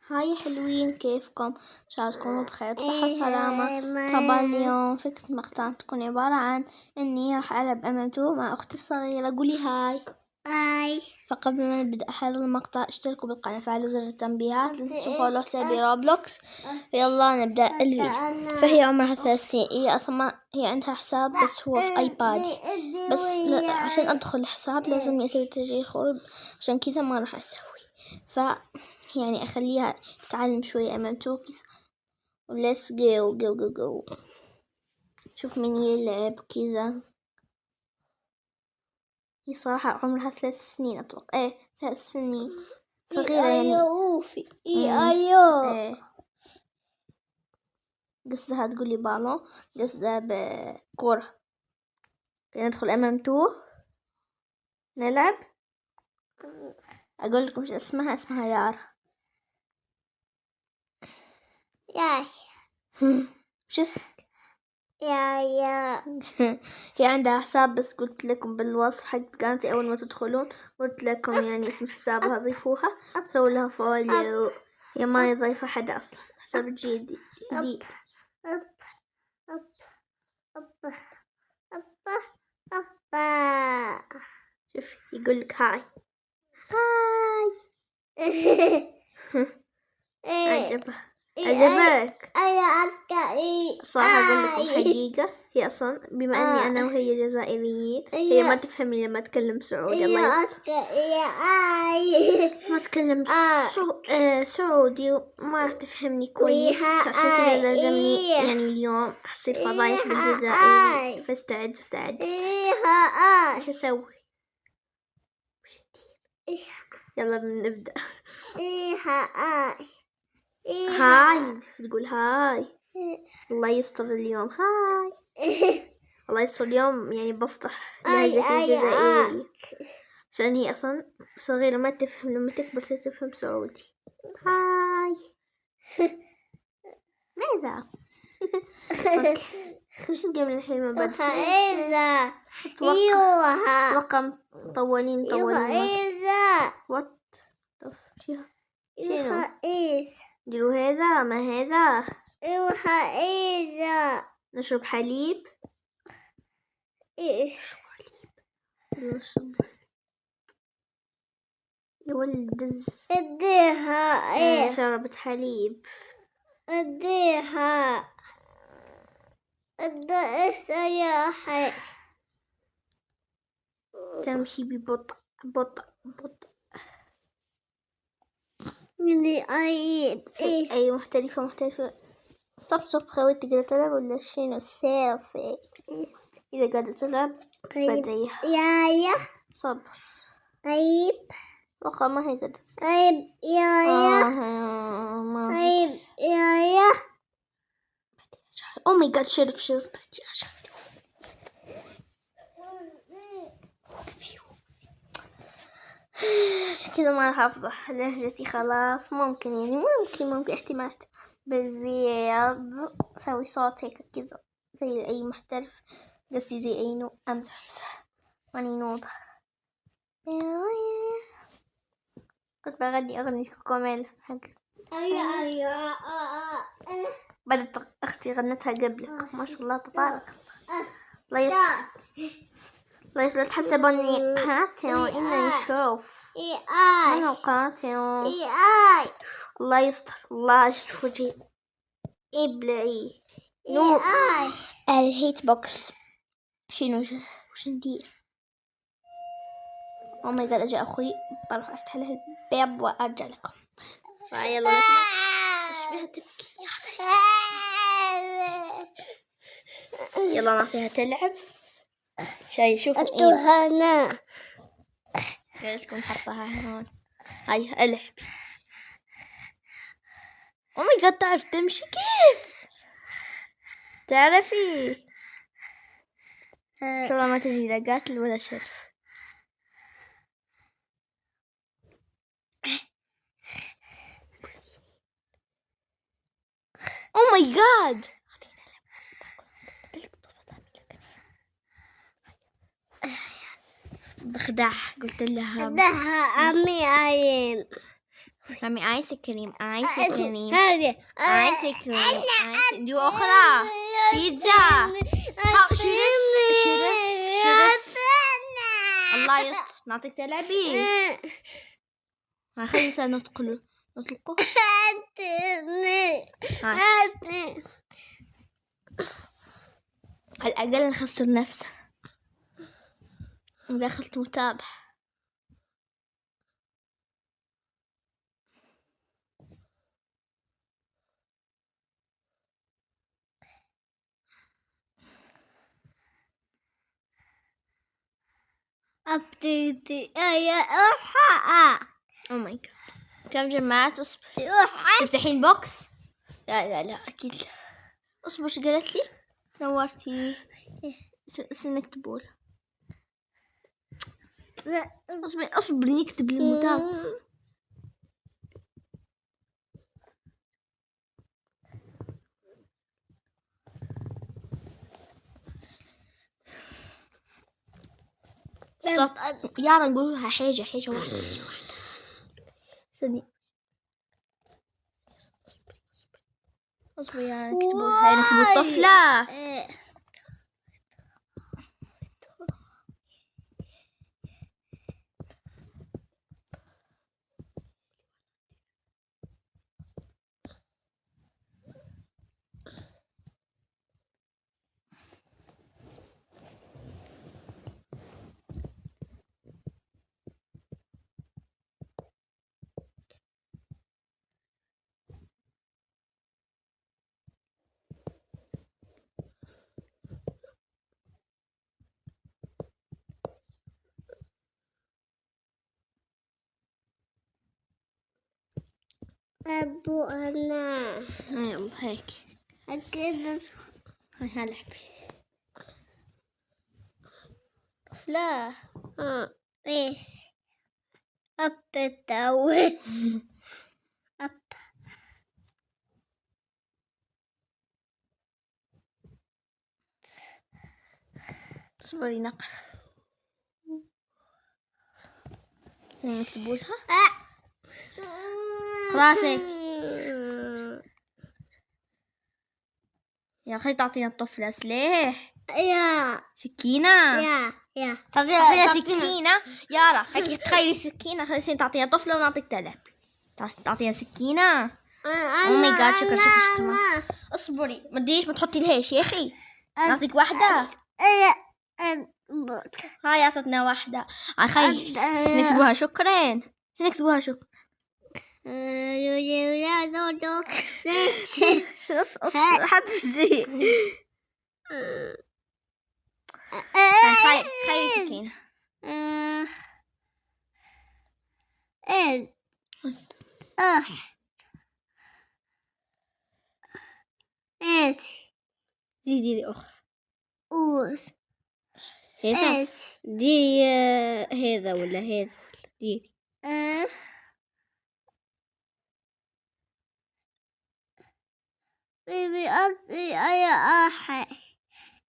هاي حلوين، كيفكم؟ إن شاء الله تكونوا بخير بصحة وسلامة. طبعا اليوم فكرة المقطع تكون عبارة عن إني راح ألعب أمامتو مع أختي الصغيرة. قولي هاي. هاي. فقبل ما نبدأ هذا المقطع اشتركوا بالقناة وفعلوا زر التنبيهات، لا تنسوا فولو حسابي روبلوكس. يلا نبدأ الفيديو. فهي عمرها 3 سنين، هي أصلا هي عندها حساب بس هو في ايباد، بس عشان أدخل الحساب لازم أسوي تسجيل خروج، عشان كذا ما راح أسوي. يعني أخليها تتعلم شوي أمامتو كذا. Let's go. شوف مين يلعب كذا. هي صراحة عمرها 3 سنين أتوقع. إيه 3 سنين، صغيرة يعني. إيه قصدها تقولي بالون، قصدها بكورة. ندخل أمامتو نلعب. أقول لكم إيش اسمها يارا. ياي. شو اسمك؟ يا هي عندها حساب، بس قلت لكم بالوصف حق قناتي أول ما تدخلون قلت لكم يعني اسم حسابها ضيفوها، سووا لها فولو. هي ما يضيف أحد أصلا، حساب جديد. شوف يقول لك هاي. عجبك؟ صراحة أقول لكم حقيقة، هي أصلا بما أني أنا وهي جزائريين، هي ما تفهمني لما أتكلم سعودي. الله يستر. ما أتكلم سعودي وما راح تفهمني كويس، عشان كذا لازمني يعني اليوم أحصل فضايح بالجزائري. فاستعد. إيش أسوي؟ يلا بنبدأ. هاي تقول هاي. الله يستر اليوم. هاي. الله يستر اليوم، يعني بفضح لهجة الجزائرية، عشان هي أصلا صغيرة ما تفهم، لما تكبر تفهم سعودي. هاي. ماذا؟ خش قبل الحين ما بدأ. رقم طولين. وات شنو؟ ديروا هذا ما هذا. نشرب حليب. نشرب يا ولد شربت حليب. تمشي ببطء. أي محترفة. صب خوي، تقدر تلعب ولا شنو السالفة؟ إذا قاعدة تلعب بديها. يا صبر. طيب. وقع ما هي قاعدة تلعب. طيب يا ما طيب يا أو ماي جاد. شرف عشان كذا ما راح أفضح لهجتي خلاص. ممكن احتمال بالرياض أسوي صوت هيك كذا زي أي محترف، قصدي زي أي أمزح ماني نوبة. كنت بغني أغنية كوميل حقت. بدت أختي غنتها قبلك، ما شاء الله تبارك الله. الله يستر. تحسبني قاتل وإنني شوف أنا قاتل. الله يستر. الله أشوف وجهي إبلعي. نو الهيت بوكس. شنو وش ندير؟ أو ماي جاد. أجي أخوي بروح أفتح له الباب وأرجع لكم. فيلا إيش بها تبكي؟ يلا نعطيها تلعب. شاي شوفوا هنا. ليشكم حطها هون. هاي ألعب. أو ماي جاد. تعرف تمشي كيف؟ تعرفي إن شاء الله ما تجي لا قاتل ولا شرف. أو ماي جاد. بخدعها قلت لها عمي عين. سمي آيس كريم آيس كريم هذه آيس كريم دي أخرى بيتزا شرف الله يستر نعطيك تلعبي خلي لسه نطلقه على الأقل نخسر نفسه دخلت متابع أبتدي يا أوحى أو ماي جاد كم جمعت تفتحين بوكس لا أكيد لا. اصبر شو قالت لي نورتي سنكتبوا له اصبر نكتب للمتابع ستوب يارا نقولها حاجة واحدة استني اصبر يا نكتبوا الطفلة أبو أنا هيك أكيد هاي هالحبي طفلة إيش أبتدأ اصبري نقرأ نكتبوا لها خلاصك يا أخي تعطينا الطفلة سلاح يا سكينة يا تعطينا سكينة يارا هيك تخيلي سكينة خلينا تعطينا طفلة ونعطيك تلعب تعطينا سكينة او ماي جاد شكرا اصبري ما تديش ما تحطي لهاش يا اخي نعطيك واحدة هاي اعطتنا واحدة خي نكتبوها شكرا نكتبوها شكرا حبسي خي سكينة دي أخرى هذا دي هذا ولا هذا دي بيبي أكتي يا أحي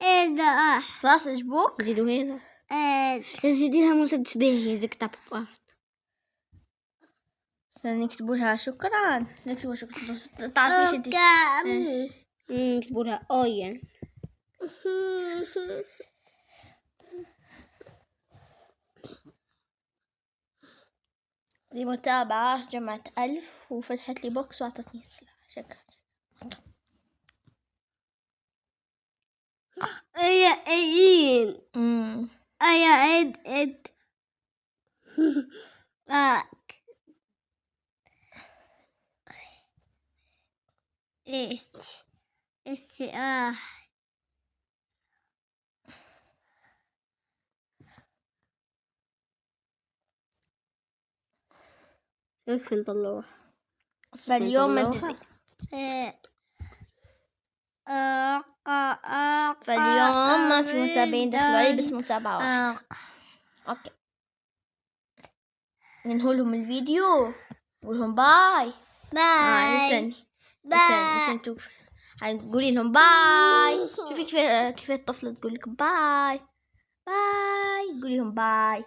إيه خلاص أجبوك زيدوا هذا زيدي لها مسدس باهي إذا كتب بارد نكتبوا لها شكرا نكتبوا شكرا تعرفيش انت نكتبوا لها اوين دي متابعة جمعت 1000 وفتحت لي بوكس وأعطتني السلاح شكرا يا عيد يا عيد ايش كيف نطلعوها فاليوم ما فاليوم ما في متابعين دخلوا علي بس متابعة واحدة اوكي ننهي لهم الفيديو نقول لهم باي استني توقف هنقولي لهم باي شوفي كيف الطفلة تقول لك باي قولي لهم باي